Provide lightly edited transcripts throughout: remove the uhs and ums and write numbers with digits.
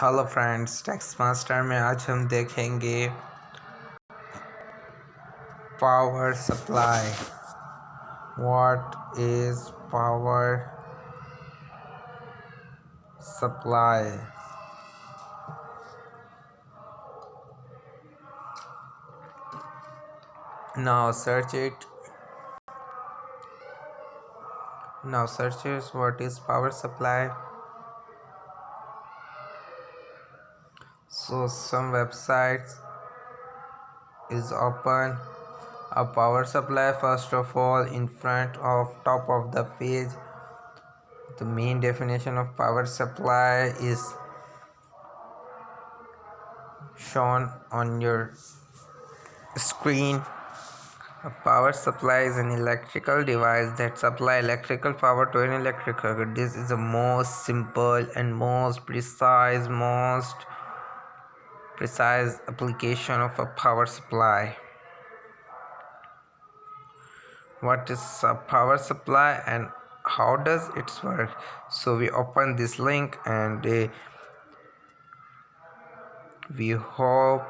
Hello friends, text master में आज हम देखेंगे power supply. What is power supply? Now search it. Now search it. What is power supply? So some websites is open. A power supply, first of all, in front of top of the page, the main definition of power supply is shown on your screen. A power supply is an electrical device that supplies electrical power to an electric circuit. This is the most simple and most precise application of a power supply. What is a power supply and how does it work? So we open this link and we hope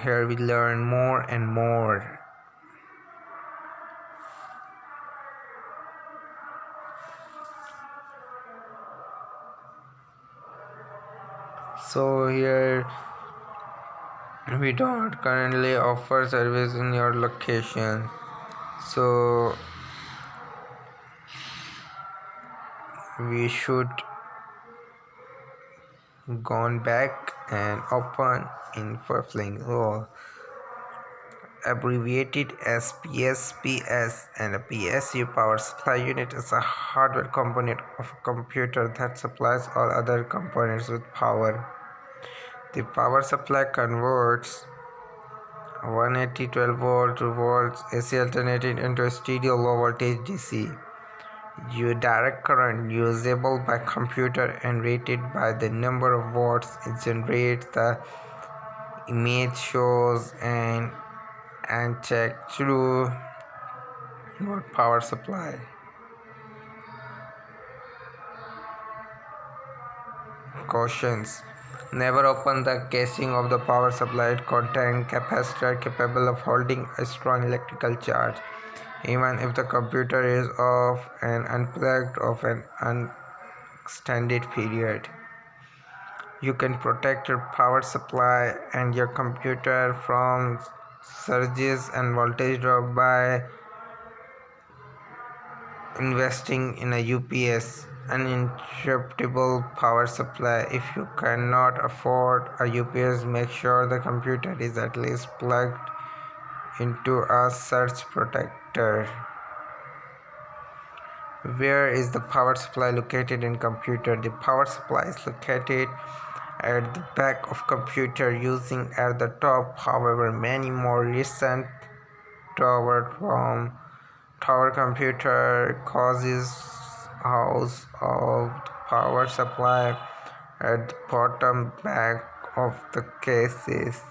here we learn more and more. So here we don't currently offer service in your location, so we should gone back and open in first link. So abbreviated as PSPS, and a PSU power supply unit is a hardware component of a computer that supplies all other components with power. The power supply converts 180 12 volts AC alternating into a stereo low voltage DC. Your direct current usable by computer and rated by the number of watts it generates. The image shows and check through what power supply. Cautions: never open the casing of the power supply. It contains capacitor capable of holding a strong electrical charge. Even if the computer is off and unplugged of an extended period, you can protect your power supply and your computer from surges and voltage drop by investing in a UPS, uninterruptible power supply. If you cannot afford a UPS, make sure the computer is at least plugged into a surge protector. Where is the power supply located in computer? The power supply is located at the back of computer using at the top. However, many more recent tower computer causes house of the power supply at the bottom back of the cases.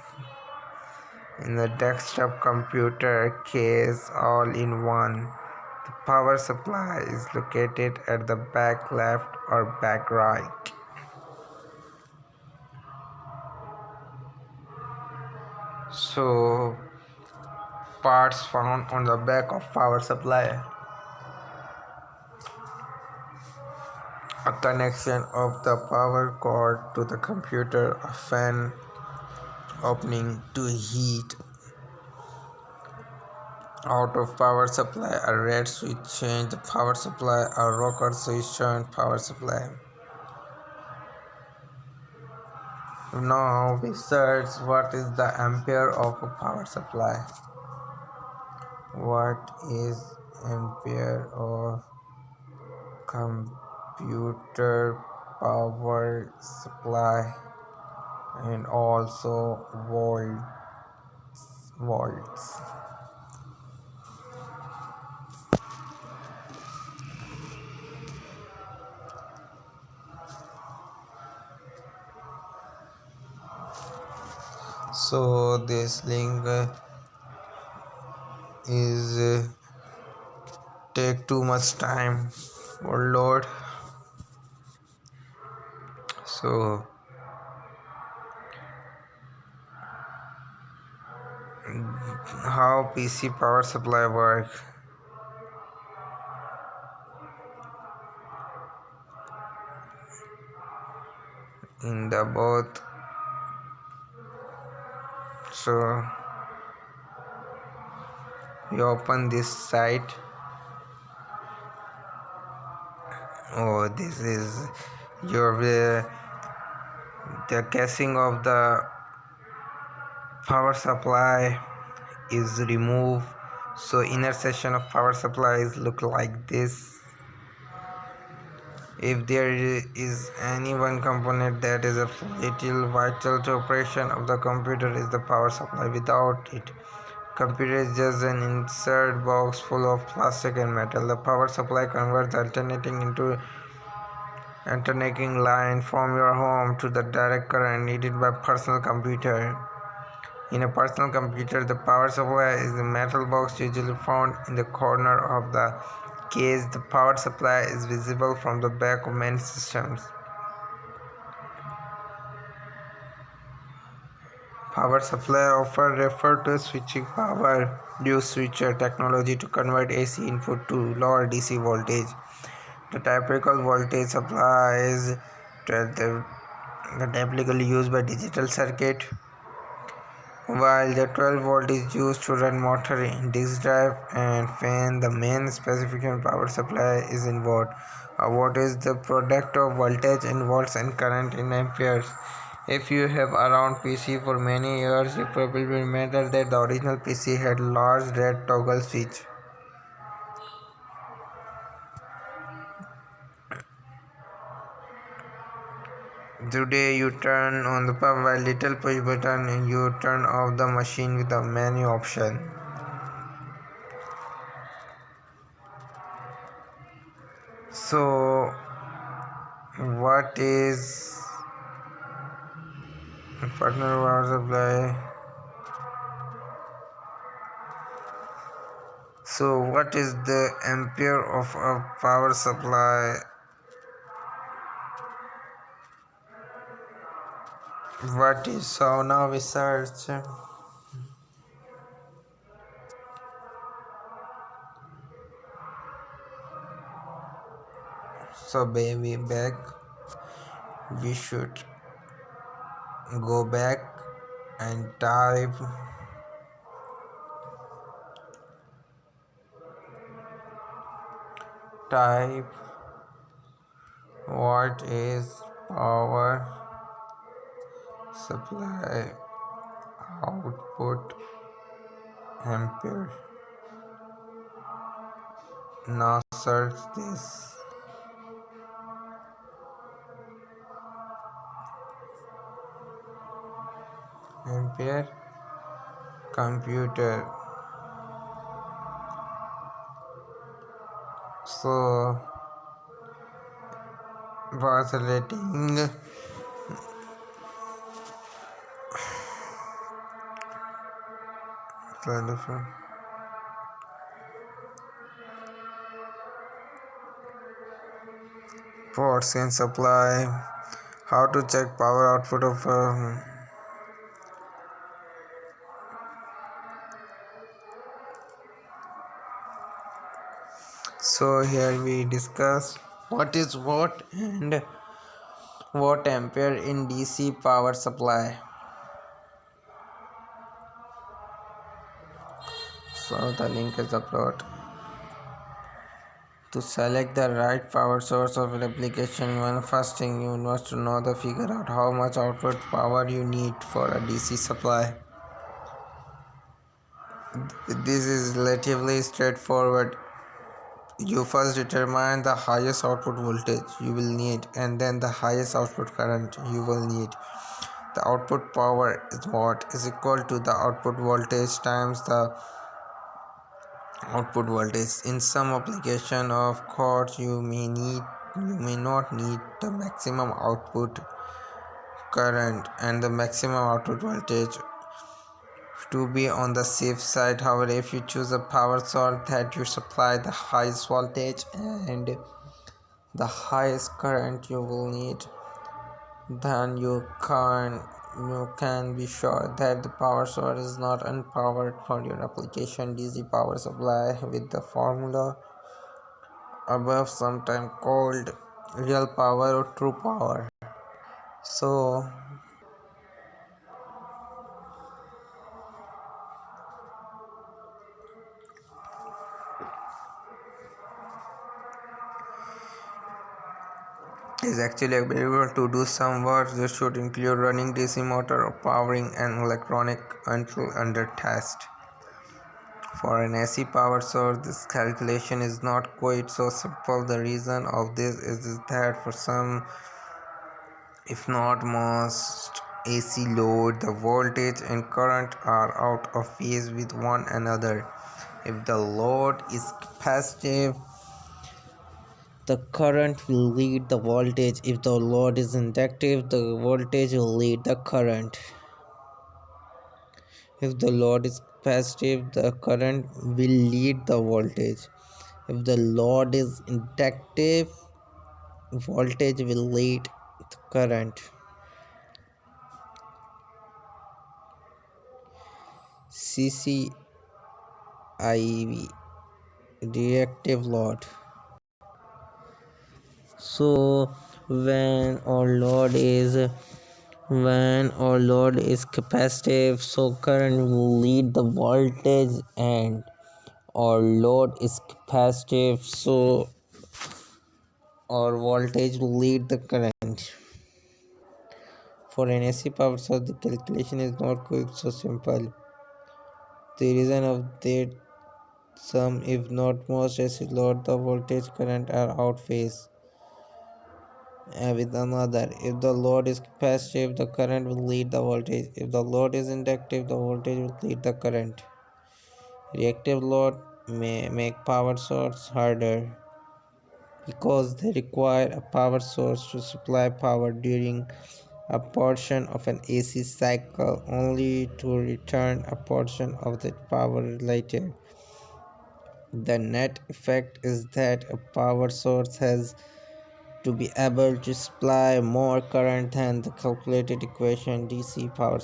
In the desktop computer case all in one, the power supply is located at the back left or back right. So parts found on the back of power supply: a connection of the power cord to the computer, a fan opening to heat out of power supply, a red switch change the power supply, a rocker switch turn power supply. Now we search what is the ampere of a power supply. What is ampere of computer power supply, and also volts. So this link is take too much time for load, so how PC power supply work. In the both, so you open this site. Oh, this is your the casing of the power supply is removed, so inner section of power supplies look like this. If there is any one component that is a little vital to operation of the computer is the power supply. Without it, computer is just an insert box full of plastic and metal. The power supply converts alternating line from your home to the direct current needed by personal computer. In a personal computer, the power supply is a metal box usually found in the corner of the case. The power supply is visible from the back of many systems. Power supply often referred to switching power use switcher technology to convert AC input to lower DC voltage. The typical voltage supply is typically used by digital circuit, while the 12 volt is used to run motor, disk drive and fan. The main specification power supply is in watt. A watt is the product of voltage in volts and current in amperes. If you have around PC for many years, you probably remember that the original PC had large red toggle switch. Today you turn on the power by little push button and you turn off the machine with a menu option. So what is partner power supply? So what is the ampere of a power supply? What is so now we search. So baby back, we should go back and type what is power supply output ampere. Now search this. Ampere computer. So vacillating telephone. Ports and supply. How to check power output of so here we discuss what is watt and watt ampere in DC power supply. So the link is uploaded. To select the right power source of an application, one first thing you must know to figure out how much output power you need for a DC supply. This is relatively straightforward. You first determine the highest output voltage you will need and then the highest output current you will need. The output power is watt is equal to the output voltage times the output voltage. In some application, of course, you may not need the maximum output current and the maximum output voltage to be on the safe side. However, if you choose a power source that you supply the highest voltage and the highest current you will need, then you can you can be sure that the power source is not unpowered for your application. DC power supply with the formula above, sometimes called real power or true power. So is actually available to do some work. This should include running DC motor or powering an electronic until under test. For an AC power source, this calculation is not quite so simple. The reason of this is that for some, if not most, AC load, the voltage and current are out of phase with one another. If the load is capacitive, the current will lead the voltage. If the load is inductive, the voltage will lead the current. If the load is capacitive, the current will lead the voltage. If the load is inductive, voltage will lead the current. CCIV, reactive load. So when our load is capacitive, so current will lead the voltage, and our load is capacitive, so our voltage will lead the current. For an AC power source, the calculation is not quite so simple. The reason of that, some if not most AC load, the voltage current are out phase with another. If the load is capacitive, the current will lead the voltage. If the load is inductive, the voltage will lead the current. Reactive load may make power source harder because they require a power source to supply power during a portion of an AC cycle, only to return a portion of that power later. The net effect is that a power source has to be able to supply more current than the calculated equation. DC power